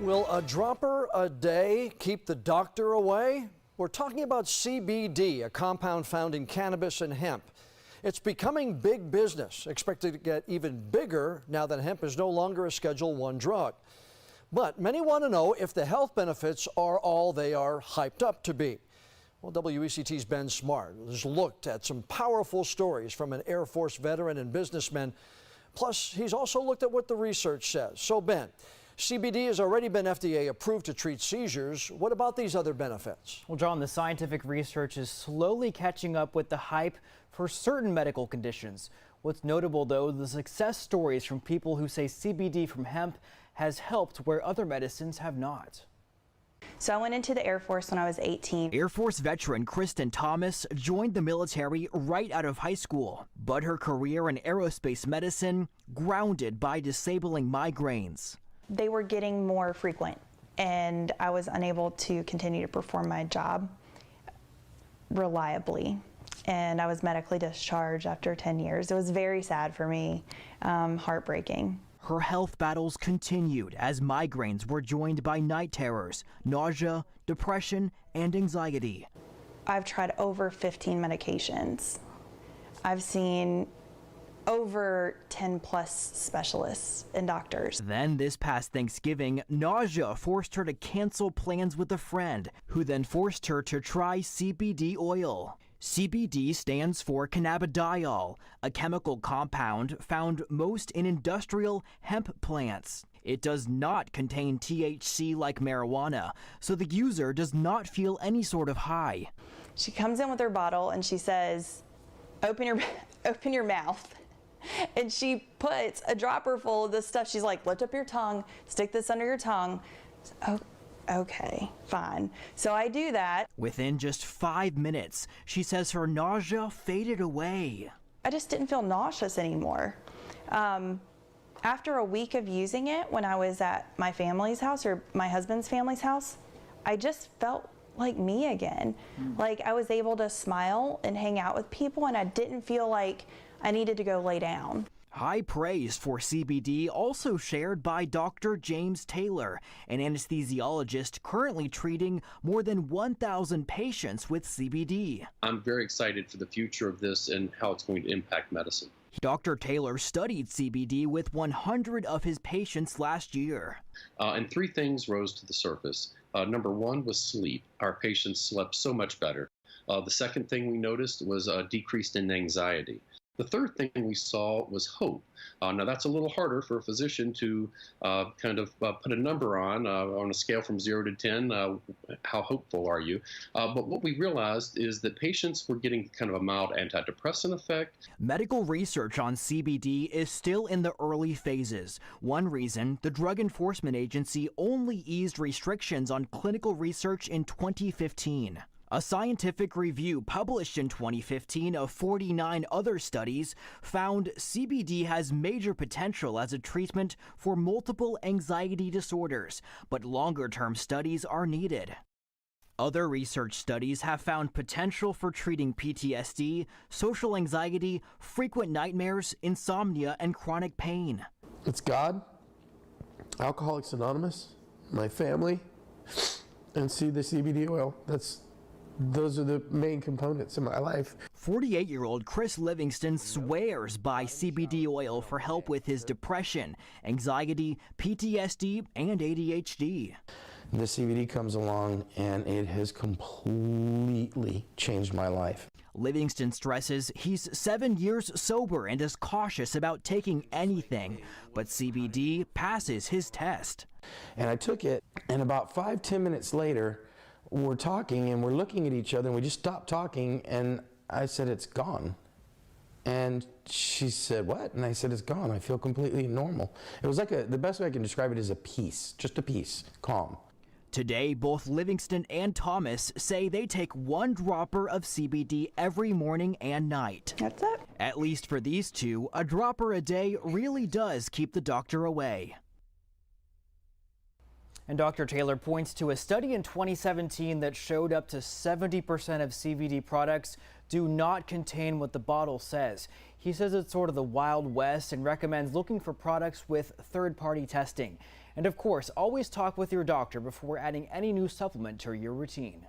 Will a dropper a day keep the doctor away? We're talking about CBD, a compound found in cannabis and hemp. It's becoming big business, expected to get even bigger now that hemp is no longer a Schedule I drug. But many want to know if the health benefits are all they are hyped up to be. Well, WECT's Ben Smart has looked at some powerful stories from an Air Force veteran and businessman. Plus, he's also looked at what the research says. So, Ben, CBD has already been FDA approved to treat seizures. What about these other benefits? Well, John, the scientific research is slowly catching up with the hype for certain medical conditions. What's notable, though, the success stories from people who say CBD from hemp has helped where other medicines have not. So I went into the Air Force when I was 18. Air Force veteran Kristen Thomas joined the military right out of high school, but her career in aerospace medicine grounded by disabling migraines. They were getting more frequent, and I was unable to continue to perform my job reliably. And I was medically discharged after 10 years. It was very sad for me, heartbreaking. Her health battles continued as migraines were joined by night terrors, nausea, depression, and anxiety. I've tried over 15 medications. I've seen over 10 plus specialists and doctors. Then this past Thanksgiving, nausea forced her to cancel plans with a friend, who then forced her to try CBD oil. CBD stands for cannabidiol, a chemical compound found most in industrial hemp plants. It does not contain THC like marijuana, so the user does not feel any sort of high. She comes in with her bottle and she says, open your mouth. And she puts a dropper full of this stuff. She's like, lift up your tongue, stick this under your tongue. Oh, okay, fine. So I do that. Within just 5 minutes, she says her nausea faded away. I just didn't feel nauseous anymore. After a week of using it, when I was at my family's house or my husband's family's house, I just felt like me again. Like I was able to smile and hang out with people, and I didn't feel like I needed to go lay down. High praise for CBD also shared by Dr. James Taylor, an anesthesiologist currently treating more than 1,000 patients with CBD. I'm very excited for the future of this and how it's going to impact medicine. Dr. Taylor studied CBD with 100 of his patients last year. And three things rose to the surface. Number one was sleep. Our patients slept so much better. The second thing we noticed was a decrease in anxiety. The third thing we saw was hope. Now that's a little harder for a physician to put a number on a scale from 0 to 10, how hopeful are you? But what we realized is that patients were getting kind of a mild antidepressant effect. Medical research on CBD is still in the early phases. One reason, the Drug Enforcement Agency only eased restrictions on clinical research in 2015. A scientific review published in 2015 of 49 other studies found CBD has major potential as a treatment for multiple anxiety disorders, but longer-term studies are needed. Other research studies have found potential for treating PTSD, social anxiety, frequent nightmares, insomnia, and chronic pain. It's God, Alcoholics Anonymous, my family, and see the CBD oil. Those are the main components in my life. 48-year-old Chris Livingston swears by CBD oil for help with his depression, anxiety, PTSD, and ADHD. The CBD comes along and it has completely changed my life. Livingston stresses he's 7 years sober and is cautious about taking anything, but CBD passes his test. And I took it, and about 5-10 minutes later, we're talking and we're looking at each other, and we just stopped talking, and I said, it's gone. And she said, what? And I said, it's gone. I feel completely normal. It was like the best way I can describe it is a peace, just a peace, calm. Today, both Livingston and Thomas say they take 1 dropper of CBD every morning and night. That's it. At least for these two, a dropper a day really does keep the doctor away. And Dr. Taylor points to a study in 2017 that showed up to 70% of CBD products do not contain what the bottle says. He says it's sort of the Wild West and recommends looking for products with third-party testing. And of course, always talk with your doctor before adding any new supplement to your routine.